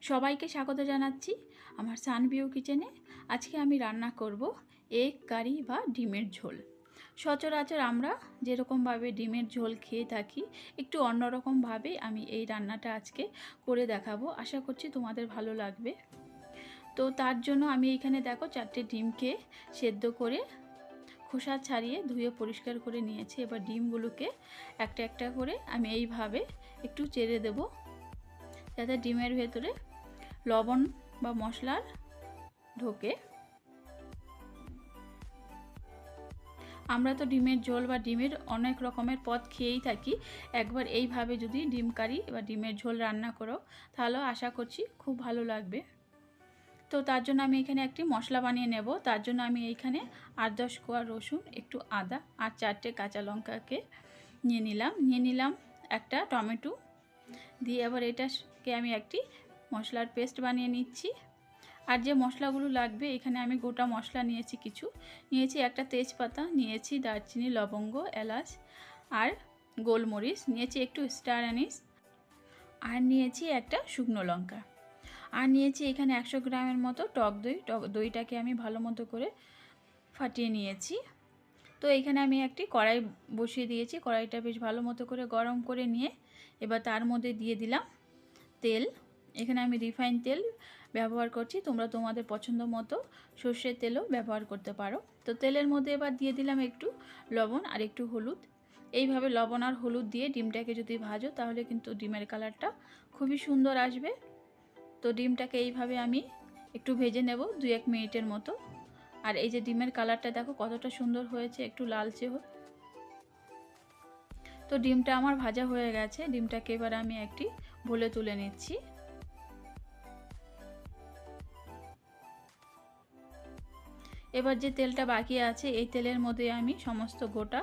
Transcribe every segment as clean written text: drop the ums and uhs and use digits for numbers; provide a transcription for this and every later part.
সবাইকে স্বাগত জানাচ্ছি আমার সানভিউ কিচেনে। আজকে আমি রান্না করব এগ কারি বা ডিমের ঝোল। সচরাচর আমরা যেরকমভাবে ডিমের ঝোল খেয়ে থাকি, একটু অন্যরকমভাবে আমি এই রান্নাটা আজকে করে দেখাবো। আশা করছি তোমাদের ভালো লাগবে। তো তার জন্য আমি এখানে দেখো 4টে ডিমকে সেদ্ধ করে খোসা ছাড়িয়ে ধুয়ে পরিষ্কার করে নিয়েছি। এবার ডিমগুলোকে একটা একটা করে আমি এইভাবে একটু চেড়ে দেব, যাতে ডিমের ভেতরে লবণ বা মশলার ঢোকে। আমরা তো ডিমের ঝোল বা ডিমের অনেক রকমের পদ খেয়েই থাকি। একবার এইভাবে যদি ডিম কারি বা ডিমের ঝোল রান্না করো, তাহলে আশা করছি খুব ভালো লাগবে। তো তার জন্য আমি এখানে একটি মশলা বানিয়ে নেব। তার জন্য আমি এইখানে 8-10 কোয়া রসুন, একটু আদা আর 4টে কাঁচা লঙ্কাকে নিয়ে নিলাম একটা টমেটো দিয়ে। এবার এটাকে আমি একটি মশলার পেস্ট বানিয়ে নিচ্ছি। আর যে মশলাগুলো লাগবে, এখানে আমি গোটা মশলা নিয়েছি, কিছু নিয়েছি, একটা তেজপাতা নিয়েছি, দারচিনি, লবঙ্গ, এলাচ আর গোলমরিচ নিয়েছি, একটু স্টার অ্যানিস, আর নিয়েছি একটা শুকনো লঙ্কা, আর নিয়েছি এখানে 100 গ্রামের মতো টক দই। দইটাকে আমি ভালো মতো করে ফাটিয়ে নিয়েছি। তো এখানে আমি একটি কড়াই বসিয়ে দিয়েছি। কড়াইটা বেশ ভালো মতো করে গরম করে নিয়ে এবার তার মধ্যে দিয়ে দিলাম তেল। এখানে আমি রিফাইন তেল ব্যবহার করছি, তোমরা তোমাদের পছন্দ মতো সর্ষের তেলও ব্যবহার করতে পারো। তো তেলের মধ্যে এবার দিয়ে দিলাম একটু লবণ আর একটু হলুদ। এইভাবে লবণ আর হলুদ দিয়ে ডিমটাকে যদি ভাজো, তাহলে কিন্তু ডিমের কালারটা খুবই সুন্দর আসবে। তো ডিমটাকে এইভাবে আমি একটু ভেজে নেব 2-1 মিনিটের মতো। আর এই যে ডিমের কালারটা দেখো কতটা সুন্দর হয়েছে, একটু লালচে হোক। তো ডিমটা আমার ভাজা হয়ে গেছে। ডিমটাকে এবার আমি একটি বলে তুলে নিচ্ছি। এবার যে তেলটা বাকি আছে, এই তেলের মধ্যে আমি সমস্ত গোটা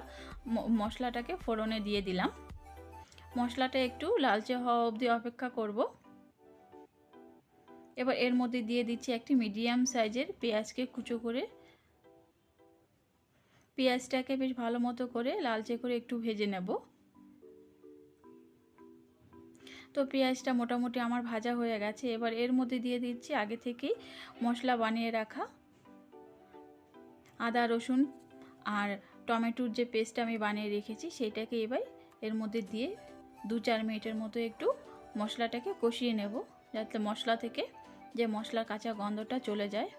মশলাটাকে ফোড়নে দিয়ে দিলাম। মশলাটা একটু লালচে হওয়া অবধি অপেক্ষা করব। এবার এর মধ্যে দিয়ে দিচ্ছি একটি মিডিয়াম সাইজের পেঁয়াজকে কুচো করে। পেঁয়াজটাকে বেশ ভালো মতো করে লালচে করে একটু ভেজে নেব। তো পেঁয়াজটা মোটামুটি আমার ভাজা হয়ে গেছে। এবার এর মধ্যে দিয়ে দিচ্ছি আগে থেকেই মশলা বানিয়ে রাখা আদা, রসুন আর টমেটোর যে পেস্ট আমি বানিয়ে রেখেছি, সেইটাকে এবার এর মধ্যে দিয়ে 2-4 মিনিটের মতো একটু মশলাটাকে কষিয়ে নেব, যাতে মশলা থেকে যে মশলার কাঁচা গন্ধটা চলে যায়।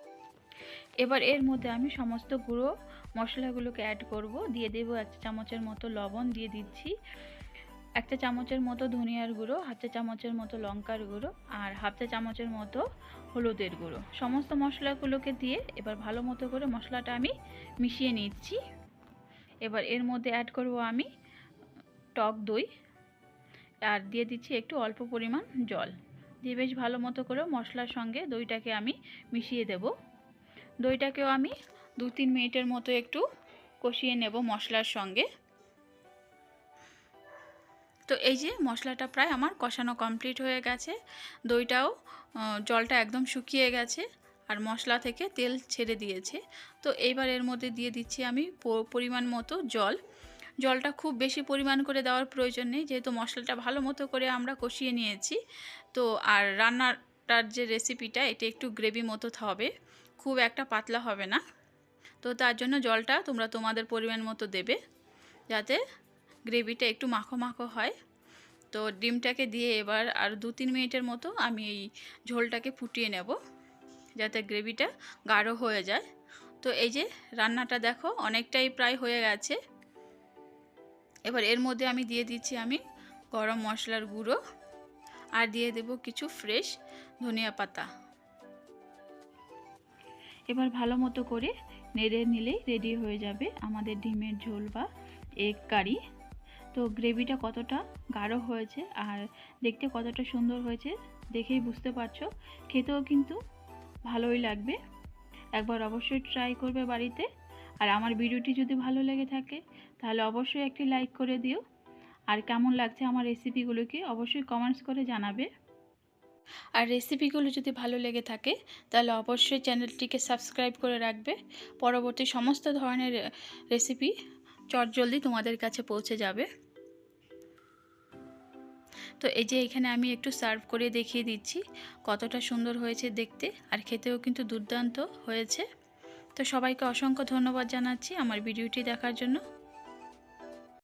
এবার এর মধ্যে আমি সমস্ত গুঁড়ো মশলাগুলোকে অ্যাড করব। দিয়ে দেব 1 চামচের মতো লবণ, দিয়ে দিচ্ছি 1 চামচের মতো ধনিয়ার গুঁড়ো, 1/2 চামচের মতো লঙ্কার গুঁড়ো আর 1/2 চামচের মতো হলুদের গুঁড়ো। সমস্ত মশলাগুলোকে দিয়ে এবার ভালো মতো করে মশলাটা আমি মিশিয়ে নিচ্ছি। এবার এর মধ্যে অ্যাড করব আমি টক দই, আর দিয়ে দিচ্ছি একটু অল্প পরিমাণ জল। দিয়ে বেশ ভালো মতো করে মশলার সঙ্গে দইটাকে আমি মিশিয়ে দেব। দইটাকেও আমি 2-3 মিনিটের মতো একটু কষিয়ে নেব মশলার সঙ্গে। তো এই যে মশলাটা প্রায় আমার কষানো কমপ্লিট হয়ে গেছে। দইটাও জলটা একদম শুকিয়ে গেছে আর মশলা থেকে তেল ছেড়ে দিয়েছে। তো এইবার এর মধ্যে দিয়ে দিচ্ছি আমি পরিমাণ মতো জল। জলটা খুব বেশি পরিমাণ করে দেওয়ার প্রয়োজন নেই, যেহেতু মশলাটা ভালো মতো করে আমরা কষিয়ে নিয়েছি। তো আর রান্নাটার যে রেসিপিটা, এটা একটু গ্রেভি মতো হবে, খুব একটা পাতলা হবে না। তো তার জন্য জলটা তোমরা তোমাদের পরিমাণ মতো দেবে, যাতে গ্রেভিটা একটু মাখো মাখো হয়। তো ডিমটাকে দিয়ে এবার আর 2-3 মিনিটের মতো আমি এই ঝোলটাকে ফুটিয়ে নেব, যাতে গ্রেভিটা গাঢ় হয়ে যায়। তো এই যে রান্নাটা দেখো অনেকটাই প্রায় হয়ে গেছে। এবার এর মধ্যে আমি দিয়ে দিচ্ছি আমি গরম মশলার গুঁড়ো, আর দিয়ে দেব কিছু ফ্রেশ ধনিয়া পাতা। এবার ভালো মতো করে নেড়ে নিলেই রেডি হয়ে যাবে আমাদের ডিমের ঝোল বা এগ কারি। তো গ্রেভিটা কতটা গাঢ় হয়েছে আর দেখতে কতটা সুন্দর হয়েছে দেখেই বুঝতে পারছো। খেতেও কিন্তু ভালোই লাগবে। একবার অবশ্যই ট্রাই করবে বাড়িতে। আর আমার ভিডিওটি যদি ভালো লেগে থাকে, তাহলে অবশ্যই একটি লাইক করে দিও। আর কেমন লাগছে আমার রেসিপিগুলোকে অবশ্যই কমেন্টস করে জানাবে। আর রেসিপিগুলো যদি ভালো লেগে থাকে, তাহলে অবশ্যই চ্যানেলটিকে সাবস্ক্রাইব করে রাখবে। পরবর্তী সমস্ত ধরনের রেসিপি চটজলদি তোমাদের কাছে পৌঁছে যাবে। তো এই যে এখানে আমি একটু সার্ভ করে দেখিয়ে দিচ্ছি কতটা সুন্দর হয়েছে দেখতে, আর খেতেও কিন্তু দুর্দান্ত হয়েছে। তো সবাইকে অসংখ্য ধন্যবাদ জানাচ্ছি আমার ভিডিওটি দেখার জন্য।